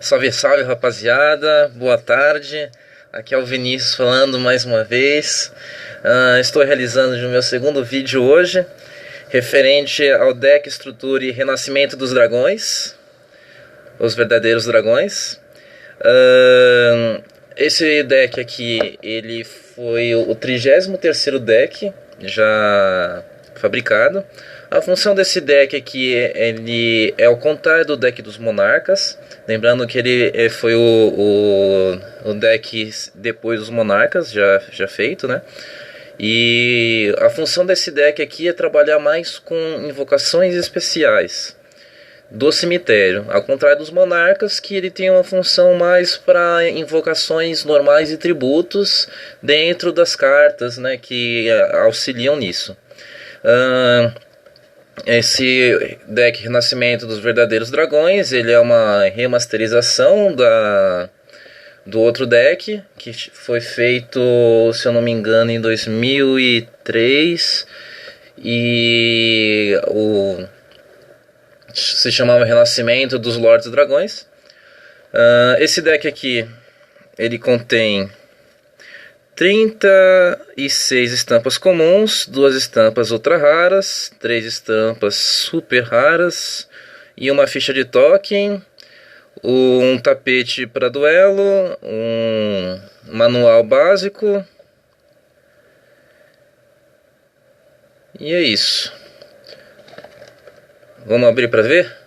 Salve, salve, rapaziada, boa tarde. Aqui é o Vinícius falando mais uma vez. Estou realizando o meu segundo vídeo hoje, referente ao deck, estrutura e renascimento dos dragões, os verdadeiros dragões. Esse deck aqui, ele foi o 33º deck já fabricado. A função desse deck aqui, ele é ao contrário do deck dos Monarcas. Lembrando que ele foi o deck depois dos Monarcas, já feito, né? E a função desse deck aqui é trabalhar mais com invocações especiais do cemitério, ao contrário dos Monarcas, que ele tem uma função mais para invocações normais e tributos dentro das cartas, né, que auxiliam nisso. Esse deck Renascimento dos Verdadeiros Dragões, ele é uma remasterização do outro deck, que foi feito, se eu não me engano, em 2003, e se chamava Renascimento dos Lordes Dragões. Esse deck aqui, ele contém 36 estampas comuns, 2 estampas ultra raras, 3 estampas super raras e uma ficha de token, um tapete para duelo, um manual básico, e é isso. Vamos abrir para ver?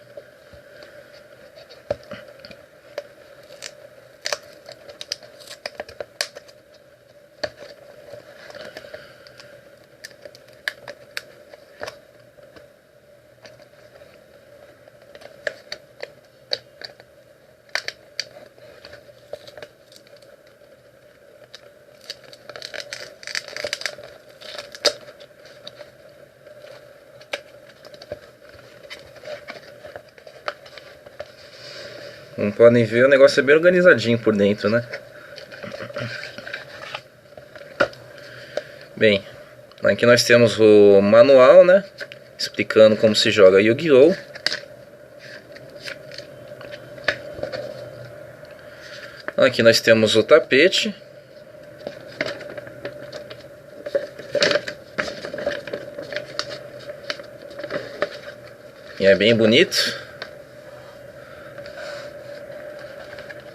Como podem ver, o negócio é bem organizadinho por dentro, né? Bem, aqui nós temos o manual, né? Explicando como se joga Yu-Gi-Oh! Aqui nós temos o tapete. E é bem bonito.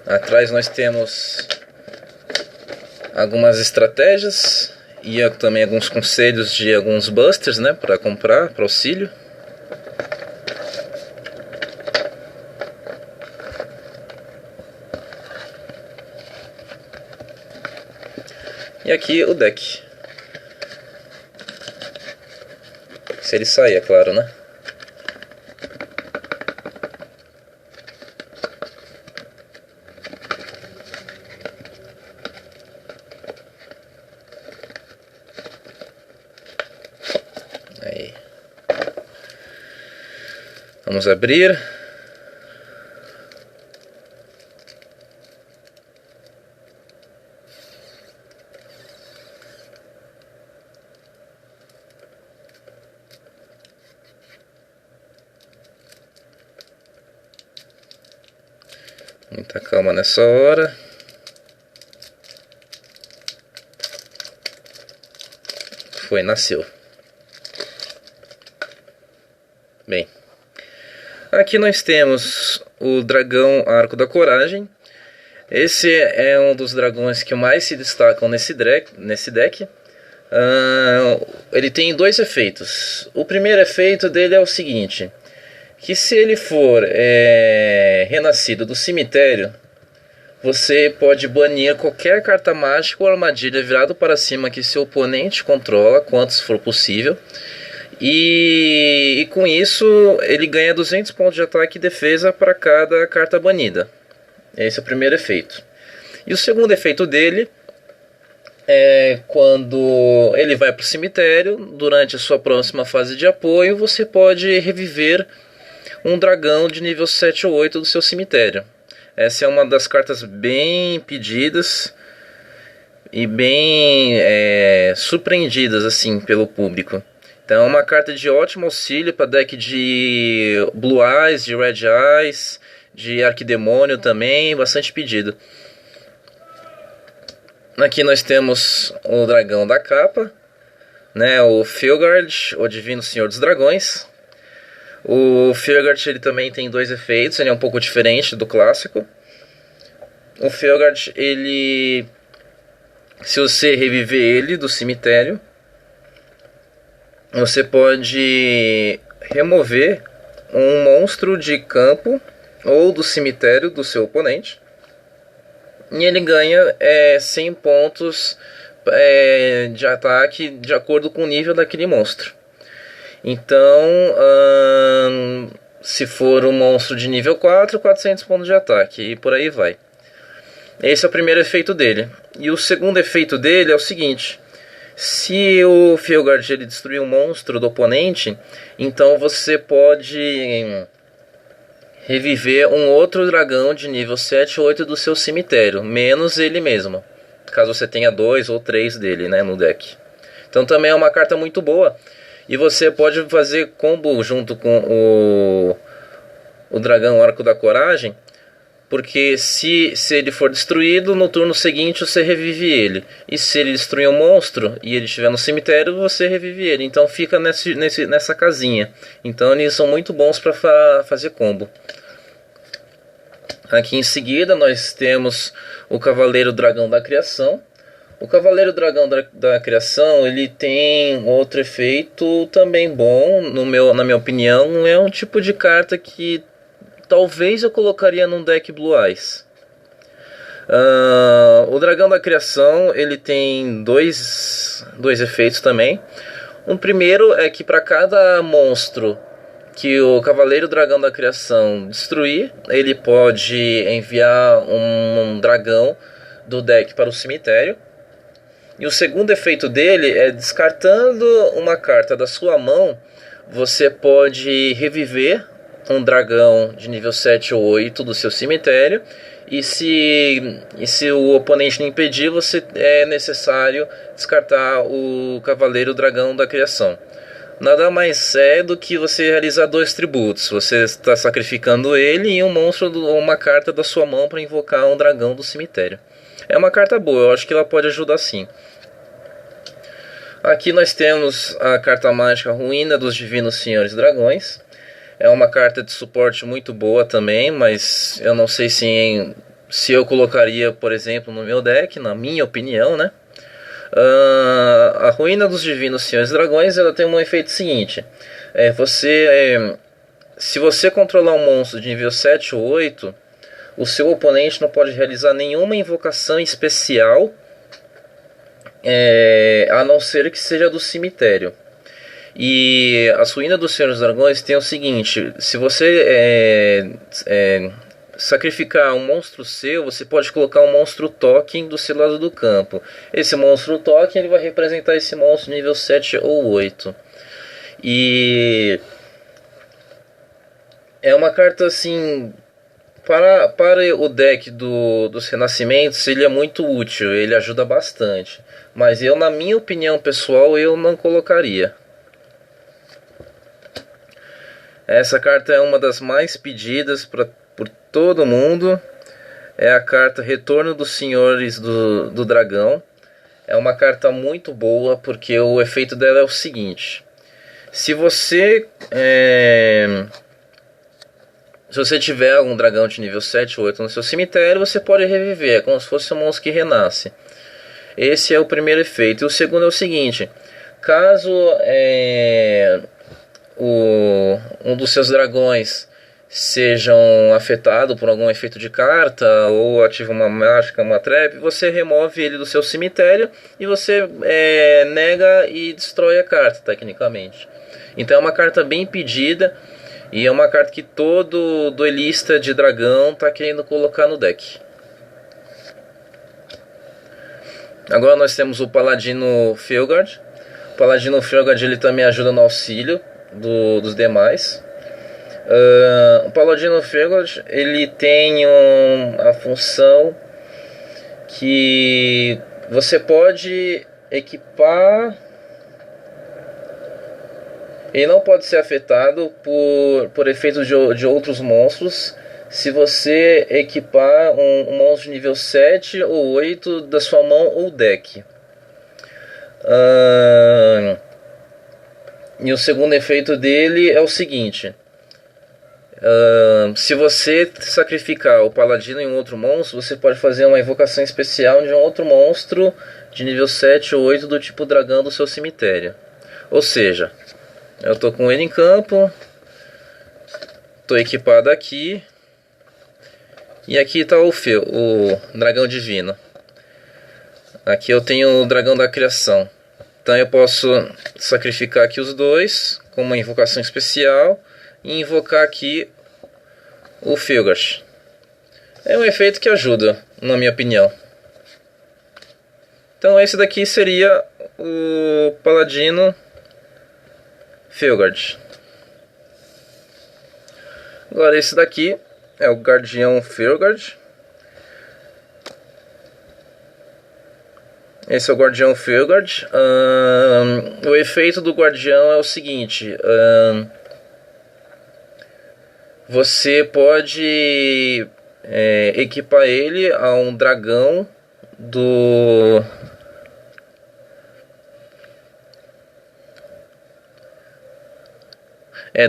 Atrás nós temos algumas estratégias e também alguns conselhos de alguns busters, né, para comprar, para auxílio. E aqui o deck. Se ele sair, é claro, né? Aí. Vamos abrir. Muita calma nessa hora. Foi, nasceu. Bem, aqui nós temos o dragão Arco da Coragem. Esse é um dos dragões que mais se destacam nesse deck. Ele tem 2 efeitos. O primeiro efeito dele é o seguinte: que se ele for renascido do cemitério, você pode banir qualquer carta mágica ou armadilha virado para cima que seu oponente controla, quantos for possível. E com isso ele ganha 200 pontos de ataque e defesa para cada carta banida. Esse é o primeiro efeito. E o segundo efeito dele é quando ele vai para o cemitério. Durante a sua próxima fase de apoio, você pode reviver um dragão de nível 7 ou 8 do seu cemitério. Essa é uma das cartas bem pedidas e bem surpreendidas assim pelo público. Então é uma carta de ótimo auxílio para deck de Blue Eyes, de Red Eyes, de Arquidemônio também, bastante pedido. Aqui nós temos o dragão da capa, né, o Felgard, o Divino Senhor dos Dragões. O Felgard ele também tem dois efeitos, ele é um pouco diferente do clássico. O Felgard, ele, se você reviver ele do cemitério, você pode remover um monstro de campo ou do cemitério do seu oponente. E ele ganha 100 pontos de ataque de acordo com o nível daquele monstro. Então, se for um monstro de nível 4, 400 pontos de ataque, e por aí vai. Esse é o primeiro efeito dele. E o segundo efeito dele é o seguinte: se o Felgard ele destruir um monstro do oponente, então você pode reviver um outro dragão de nível 7 ou 8 do seu cemitério, menos ele mesmo, caso você tenha 2 ou 3 dele, né, no deck. Então também é uma carta muito boa. E você pode fazer combo junto com o dragão Arco da Coragem, porque se ele for destruído, no turno seguinte você revive ele. E se ele destruir um monstro e ele estiver no cemitério, você revive ele. Então fica nessa casinha. Então eles são muito bons para fazer combo. Aqui em seguida nós temos o Cavaleiro Dragão da Criação. O Cavaleiro Dragão da Criação, ele tem outro efeito também bom, na minha opinião. É um tipo de carta que talvez eu colocaria num deck Blue Eyes. O Dragão da Criação, ele tem dois efeitos também. Um primeiro é que para cada monstro que o Cavaleiro Dragão da Criação destruir, ele pode enviar um dragão do deck para o cemitério. E o segundo efeito dele é, descartando uma carta da sua mão, você pode reviver um dragão de nível 7 ou 8 do seu cemitério. E se o oponente não impedir, você é necessário descartar o Cavaleiro Dragão da Criação. Nada mais é do que você realizar 2 tributos. Você está sacrificando ele e um monstro ou uma carta da sua mão para invocar um dragão do cemitério. É uma carta boa, eu acho que ela pode ajudar sim. Aqui nós temos a carta mágica Ruína dos Divinos Senhores Dragões. É uma carta de suporte muito boa também, mas eu não sei se eu colocaria, por exemplo, no meu deck, na minha opinião, né? A Ruína dos Divinos Senhores Dragões, ela tem um efeito seguinte: se você controlar um monstro de nível 7 ou 8, o seu oponente não pode realizar nenhuma invocação especial, a não ser que seja do cemitério. E a Ruína dos Senhores Dragões tem o seguinte: se você sacrificar um monstro seu, você pode colocar um monstro token do seu lado do campo. Esse monstro token ele vai representar esse monstro nível 7 ou 8. E é uma carta assim, para o deck dos Renascimentos, ele é muito útil, ele ajuda bastante. Mas eu, na minha opinião pessoal, eu não colocaria. Essa carta é uma das mais pedidas por todo mundo. É a carta Retorno dos Senhores do Dragão. É uma carta muito boa, porque o efeito dela é o seguinte: se você tiver algum dragão de nível 7 ou 8 no seu cemitério, você pode reviver, é como se fosse um monstro que renasce. Esse é o primeiro efeito. E o segundo é o seguinte: caso um dos seus dragões sejam afetados por algum efeito de carta, ou ativa uma mágica, uma trap, você remove ele do seu cemitério e você nega e destrói a carta, tecnicamente. Então é uma carta bem pedida, e é uma carta que todo duelista de dragão está querendo colocar no deck. Agora nós temos o Paladino Felgard. O Paladino Felgard ele também ajuda no auxílio dos demais. O Paladino Felgard ele tem a função que você pode equipar. Ele não pode ser afetado por efeitos de outros monstros se você equipar um monstro de nível 7 ou 8 da sua mão ou deck. E o segundo efeito dele é o seguinte: se você sacrificar o paladino em um outro monstro, você pode fazer uma invocação especial de um outro monstro de nível 7 ou 8 do tipo dragão do seu cemitério. Ou seja, eu tô com ele em campo, tô equipado aqui, e aqui está o dragão divino. Aqui eu tenho o dragão da criação. Então eu posso sacrificar aqui os dois com uma invocação especial e invocar aqui o Filgard. É um efeito que ajuda, na minha opinião. Então esse daqui seria o Paladino Filgard. Agora esse daqui é o Guardião Filgard. Esse é o Guardião Filgard. O efeito do Guardião é o seguinte: você pode equipar ele a um dragão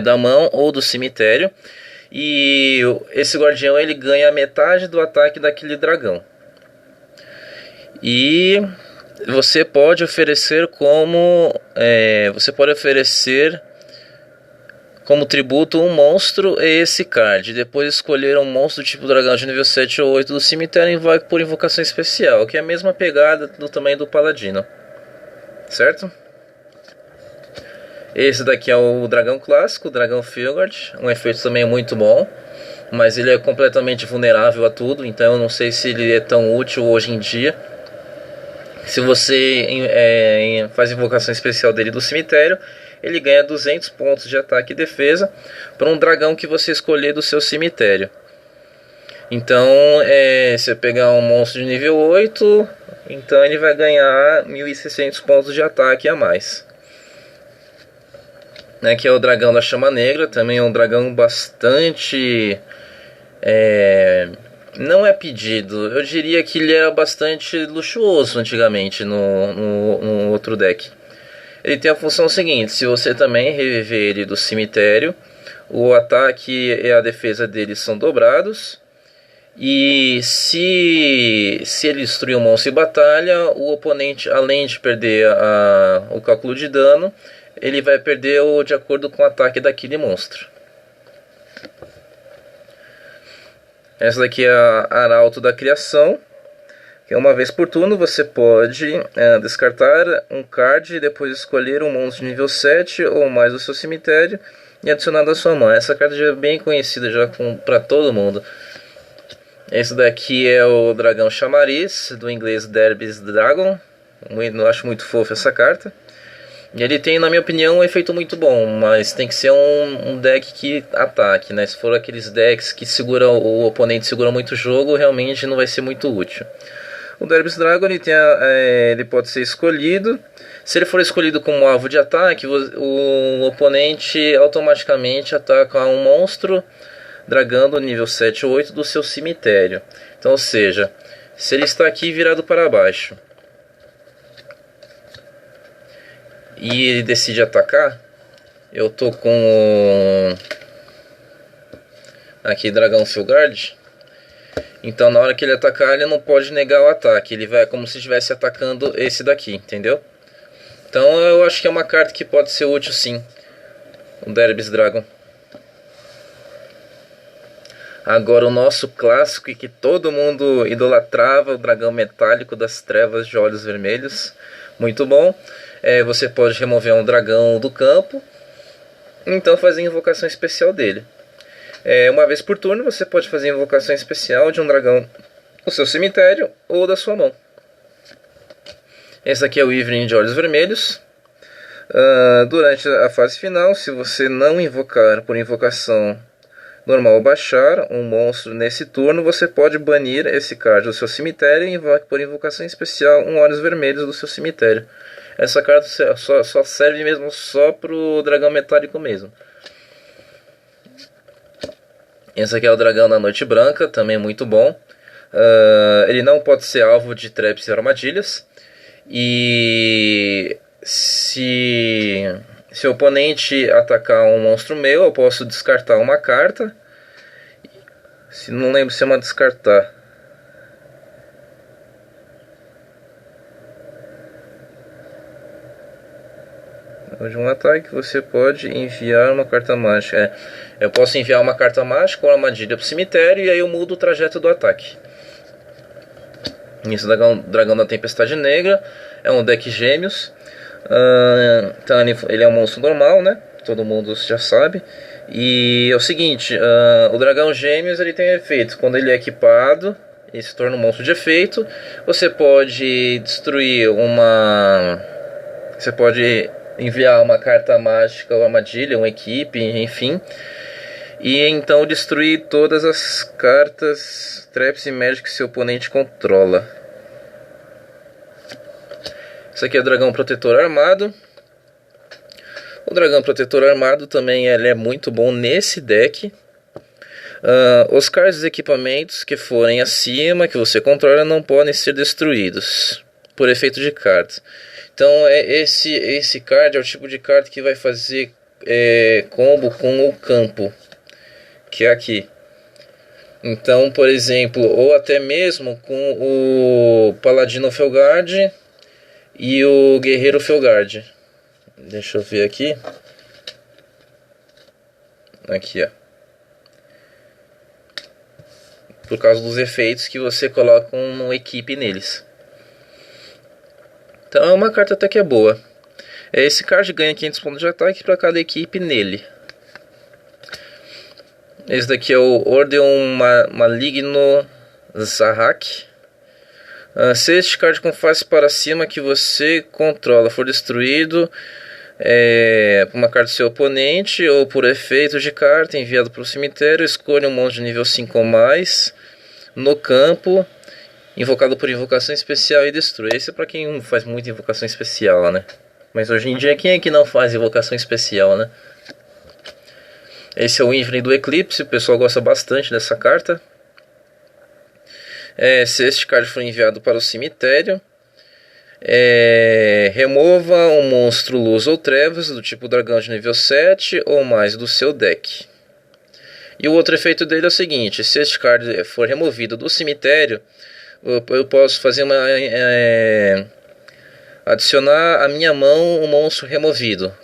da mão ou do cemitério. E esse guardião ele ganha metade do ataque daquele dragão. E você pode oferecer como tributo um monstro a esse card. Depois escolher um monstro do tipo dragão de nível 7 ou 8 do cemitério e invoca por invocação especial, que é a mesma pegada do tamanho do paladino. Certo? Esse daqui é o dragão clássico, o dragão Filgard. Um efeito também muito bom, mas ele é completamente vulnerável a tudo, então eu não sei se ele é tão útil hoje em dia. Se você faz invocação especial dele do cemitério, ele ganha 200 pontos de ataque e defesa para um dragão que você escolher do seu cemitério. Então, se você pegar um monstro de nível 8, então ele vai ganhar 1.600 pontos de ataque a mais. Que é o dragão da chama negra, também é um dragão bastante... não é pedido, eu diria que ele era bastante luxuoso antigamente no outro deck. Ele tem a função seguinte: se você também reviver ele do cemitério, o ataque e a defesa dele são dobrados. E se ele destruir um monstro em batalha, o oponente, além de perder o cálculo de dano, ele vai perder de acordo com o ataque daquele monstro. Essa daqui é a Arauto da Criação, que uma vez por turno você pode descartar um card e depois escolher um monstro de nível 7 ou mais do seu cemitério e adicionar da sua mão. Essa carta já é bem conhecida já para todo mundo. Esse daqui é o dragão chamariz, do inglês Derbys Dragon. Eu acho muito fofo essa carta. E ele tem, na minha opinião, um efeito muito bom, mas tem que ser um deck que ataque, né? Se for aqueles decks que o oponente segura muito o jogo, realmente não vai ser muito útil. O Derbys Dragon ele pode ser escolhido. Se ele for escolhido como alvo de ataque, o oponente automaticamente ataca um monstro dragão do nível 7 ou 8 do seu cemitério. Então, ou seja, se ele está aqui virado para baixo e ele decide atacar, eu tô com aqui dragão Filgard. Então na hora que ele atacar, ele não pode negar o ataque, ele vai como se estivesse atacando esse daqui, entendeu? Então eu acho que é uma carta que pode ser útil sim, o Derbys Dragon. Agora o nosso clássico e que todo mundo idolatrava, o dragão metálico das trevas de olhos vermelhos. Muito bom. Você pode remover um dragão do campo, então fazer a invocação especial dele. Uma vez por turno você pode fazer a invocação especial de um dragão do seu cemitério ou da sua mão. Esse aqui é o Ivern de olhos vermelhos. Durante a fase final, se você não invocar por invocação normal ou baixar um monstro nesse turno, você pode banir esse card do seu cemitério e invocar por invocação especial um olhos vermelhos do seu cemitério. Essa carta só serve mesmo só pro dragão metálico mesmo. Esse aqui é o dragão da Noite Branca, também muito bom. Ele não pode ser alvo de traps e armadilhas. E se o oponente atacar um monstro meu, eu posso descartar uma carta. Não lembro se é uma descartar. De um ataque você pode enviar uma carta mágica. Eu posso enviar uma carta mágica ou uma armadilha para o cemitério e aí eu mudo o trajeto do ataque. Esse dragão da Tempestade Negra é um deck Gêmeos. Então ele é um monstro normal, né? Todo mundo já sabe. E é o seguinte, o dragão Gêmeos ele tem um efeito. Quando ele é equipado, ele se torna um monstro de efeito. Você pode destruir uma... Você pode enviar uma carta mágica ou armadilha, uma equipe, enfim. E então destruir todas as cartas, traps e magic que seu oponente controla. Esse aqui é o dragão protetor armado. O dragão protetor armado também ele é muito bom nesse deck. Os cards e equipamentos que forem acima, que você controla, não podem ser destruídos por efeito de cartas. Então esse card é o tipo de card que vai fazer combo com o campo, que é aqui. Então, por exemplo, ou até mesmo com o Paladino Felguard e o Guerreiro Felguard. Deixa eu ver aqui. Aqui, ó. Por causa dos efeitos que você coloca uma equipe neles. Então é uma carta até que é boa. Esse card ganha 500 pontos de ataque para cada equipe nele. Esse daqui é o Ordeon Maligno Zahak. Se este card com face para cima que você controla for destruído por uma carta do seu oponente ou por efeito de carta enviado para o cemitério, escolha um monstro de nível 5 ou mais no campo, invocado por invocação especial e destrui. Esse é para quem faz muita invocação especial, né? Mas hoje em dia quem é que não faz invocação especial, né? Esse é o Evening do Eclipse, o pessoal gosta bastante dessa carta. Se este card for enviado para o cemitério, remova um monstro luz ou trevas do tipo dragão de nível 7 ou mais do seu deck. E o outro efeito dele é o seguinte: se este card for removido do cemitério, eu posso fazer adicionar à minha mão um monstro removido.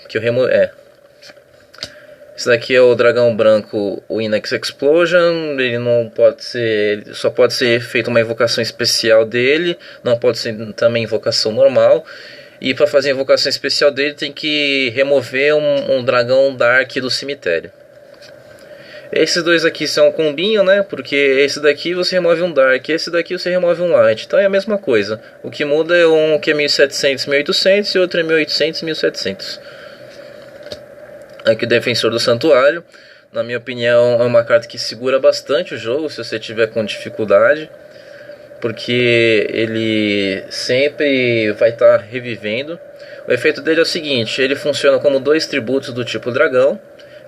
Esse daqui é o dragão branco, o Inex Explosion. Ele não pode ser, ele só pode ser feita uma invocação especial dele, não pode ser também invocação normal. E para fazer a invocação especial dele tem que remover um dragão Dark do cemitério. Esses dois aqui são um combinho, né? Porque esse daqui você remove um Dark, esse daqui você remove um Light. Então é a mesma coisa. O que muda é um que é 1700, 1800 e outro é 1800, 1700. Aqui o Defensor do Santuário. Na minha opinião é uma carta que segura bastante o jogo se você tiver com dificuldade. Porque ele sempre vai estar revivendo. O efeito dele é o seguinte: ele funciona como 2 tributos do tipo dragão,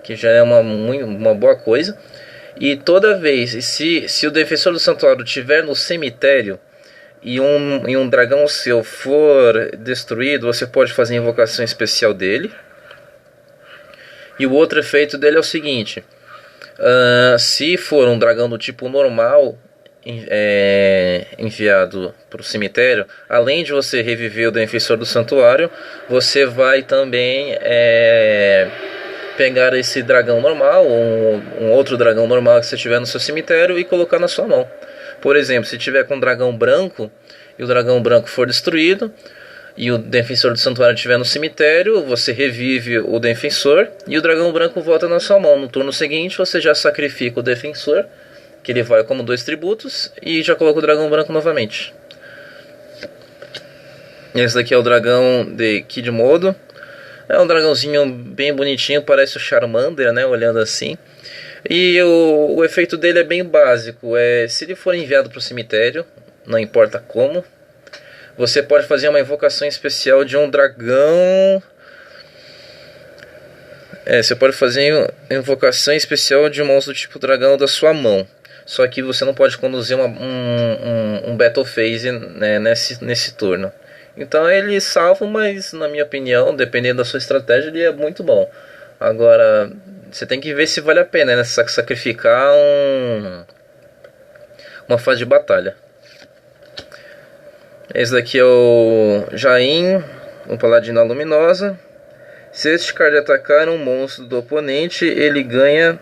que já é uma boa coisa. E toda vez, se o Defensor do Santuário estiver no cemitério e um dragão seu for destruído, você pode fazer a invocação especial dele. E o outro efeito dele é o seguinte: se for um dragão do tipo normal enviado para o cemitério, além de você reviver o Defensor do Santuário, você vai também pegar esse dragão normal, um outro dragão normal que você tiver no seu cemitério e colocar na sua mão. Por exemplo, se tiver com um dragão branco e o dragão branco for destruído e o Defensor do Santuário estiver no cemitério, você revive o Defensor e o dragão branco volta na sua mão. No turno seguinte você já sacrifica o Defensor, que ele vai como 2 tributos, e já coloca o dragão branco novamente. Esse daqui é o dragão de Kid Modo. É um dragãozinho bem bonitinho, parece o Charmander, né, olhando assim. E o efeito dele é bem básico. Se ele for enviado para o cemitério, não importa como, você pode fazer uma invocação especial de um dragão Você pode fazer invocação especial de um monstro do tipo dragão da sua mão. Só que você não pode conduzir um Battle Phase, né, nesse turno. Então ele salva, mas na minha opinião, dependendo da sua estratégia, ele é muito bom. Agora, você tem que ver se vale a pena, né, sacrificar uma fase de batalha. Esse daqui é o Jain, um paladino luminosa. Se este card atacar um monstro do oponente, ele ganha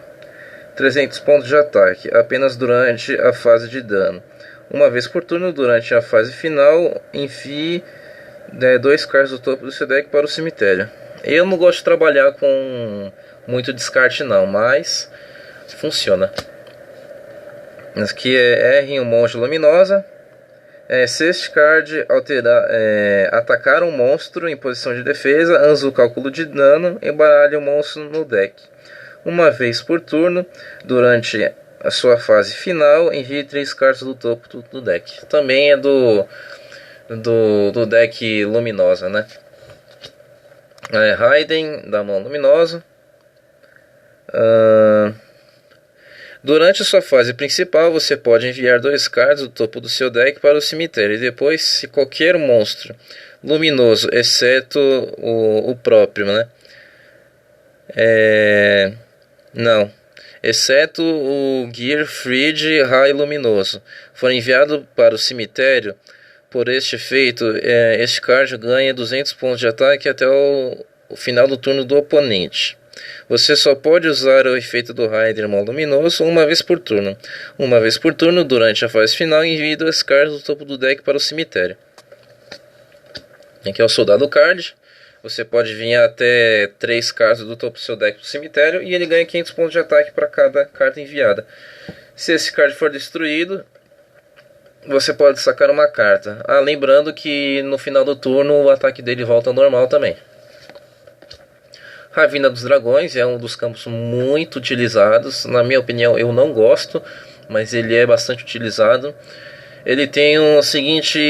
300 pontos de ataque, apenas durante a fase de dano. Uma vez por turno, durante a fase final, envie 2 cards do topo do seu deck para o cemitério. Eu não gosto de trabalhar com muito descarte não, mas funciona. Esse aqui é R, um monge luminosa. Se este card atacar um monstro em posição de defesa, antes do cálculo de dano, embaralhe o monstro no deck. Uma vez por turno, durante a sua fase final, envie 3 cartas do topo do deck. Também é do deck luminosa, né? Raiden, da mão luminosa. Durante a sua fase principal, você pode enviar 2 cards do topo do seu deck para o cemitério. E depois, se qualquer monstro luminoso, exceto o próprio, né? Não. Exceto o Gearfried Raio Luminoso, for enviado para o cemitério, por este efeito, este card ganha 200 pontos de ataque até o final do turno do oponente. Você só pode usar o efeito do Raiden Irmão Luminoso uma vez por turno. Uma vez por turno, durante a fase final, envie 2 cards do topo do deck para o cemitério. Aqui é o Soldado Card. Você pode vir até 3 cartas do topo do seu deck para o cemitério e ele ganha 500 pontos de ataque para cada carta enviada. Se esse card for destruído, você pode sacar uma carta. Lembrando que no final do turno o ataque dele volta ao normal também. Ravina dos Dragões é um dos campos muito utilizados. Na minha opinião, eu não gosto, mas ele é bastante utilizado. Ele tem o seguinte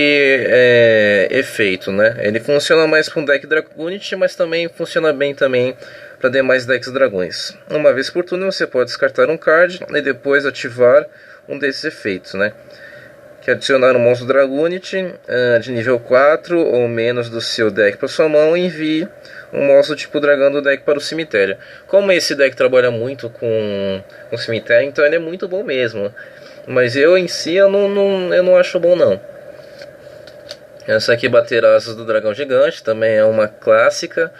efeito, né? Ele funciona mais para um deck Dragonite, mas também funciona bem também para demais decks dragões. Uma vez por turno você pode descartar um card e depois ativar um desses efeitos, né? Que adicionar um monstro Dragonite de nível 4 ou menos do seu deck para sua mão e envie um monstro tipo dragão do deck para o cemitério. Como esse deck trabalha muito com o cemitério, então ele é muito bom mesmo. Mas eu em si eu não acho bom não. Essa aqui, Bater Asas do Dragão Gigante, também é uma clássica.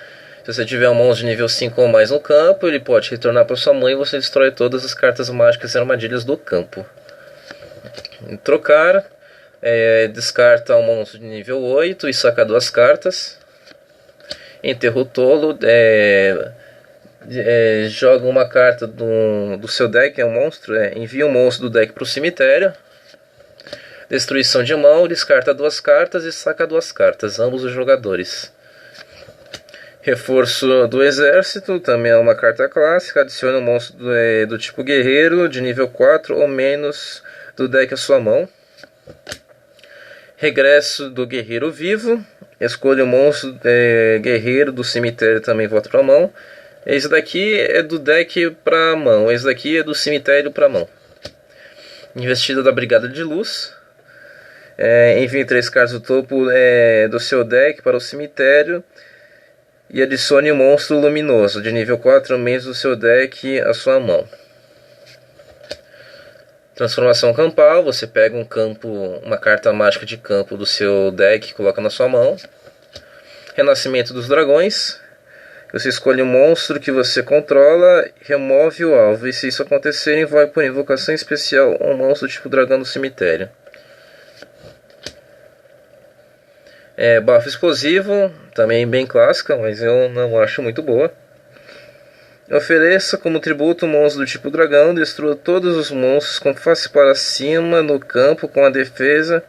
Se você tiver um monstro de nível 5 ou mais no campo, ele pode retornar para sua mão e você destrói todas as cartas mágicas e armadilhas do campo. Trocar, descarta um monstro de nível 8 e saca 2 cartas. Enterro Tolo, joga uma carta do seu deck, é um monstro, envia um monstro do deck para o cemitério. Destruição de mão, descarta 2 cartas e saca 2 cartas, ambos os jogadores. Reforço do exército, também é uma carta clássica, adiciona um monstro do tipo guerreiro, de nível 4 ou menos do deck à sua mão. Regresso do guerreiro vivo, escolha o monstro guerreiro do cemitério, também volta para a mão. Esse daqui é do deck para a mão, esse daqui é do cemitério para a mão. Investida da Brigada de Luz. Envie 3 cartas do topo do seu deck para o cemitério e adicione um monstro luminoso de nível 4 menos do seu deck à sua mão. Transformação campal, você pega uma carta mágica de campo do seu deck e coloca na sua mão. Renascimento dos Dragões, você escolhe um monstro que você controla, remove o alvo, e se isso acontecer, envolve por invocação especial um monstro tipo dragão do cemitério. Bafo explosivo, também bem clássica, mas eu não acho muito boa. Ofereça como tributo um monstro do tipo dragão, destrua todos os monstros com face para cima no campo com a defesa,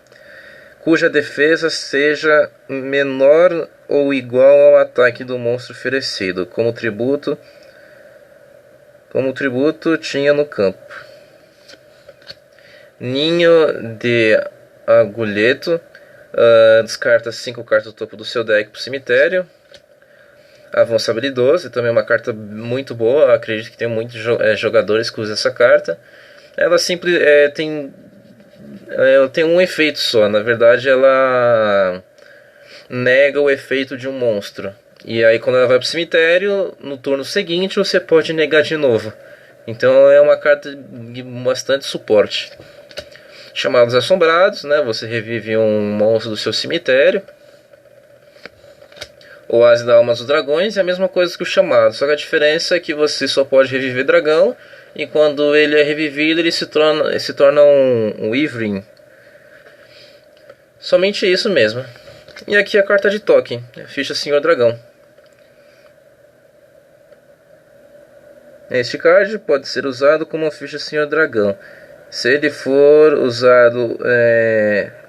cuja defesa seja menor ou igual ao ataque do monstro oferecido, como tributo tinha no campo. Ninho de Agulheto, descarta 5 cartas do topo do seu deck para o cemitério. Avanço Habilidoso, também é uma carta muito boa. Eu acredito que tem muitos jogadores que usam essa carta. Ela tem um efeito só. Na verdade, ela nega o efeito de um monstro. E aí, quando ela vai pro cemitério, no turno seguinte você pode negar de novo. Então é uma carta de bastante suporte. Chamados Assombrados, né? Você revive um monstro do seu cemitério. Oásis da Almas dos Dragões é a mesma coisa que o Chamado, só que a diferença é que você só pode reviver dragão, e quando ele é revivido ele se torna um Wyvern. Somente isso mesmo. E aqui a carta de token, ficha Senhor Dragão. Este card pode ser usado como ficha Senhor Dragão. Se ele for usado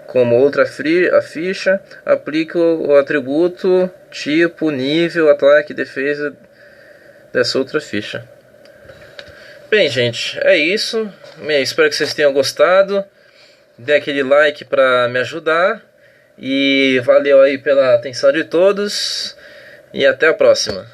como outra a ficha, aplica o atributo, tipo, nível, ataque, defesa dessa outra ficha. Bem, gente, é isso. Espero que vocês tenham gostado. Dê aquele like para me ajudar. E valeu aí pela atenção de todos. E até a próxima.